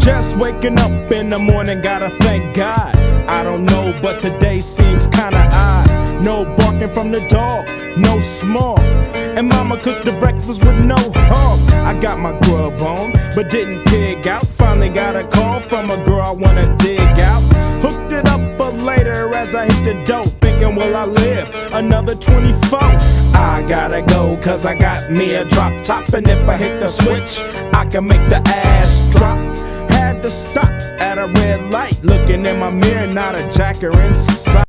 Just waking up in the morning, gotta thank God. I don't know, but today seems kinda odd. No barking from the dog, no small. And mama cooked the breakfast with no hog. I got my grub on, but didn't pig out. Finally got a call from a girl I wanna dig out. Hooked it up for later as I hit the dope. Thinking, will I live another 24? I gotta go, cause I got me a drop top. And if I hit the switch, I can make the ass drop. Had to stop at a red light, looking in my mirror, not a jacker inside.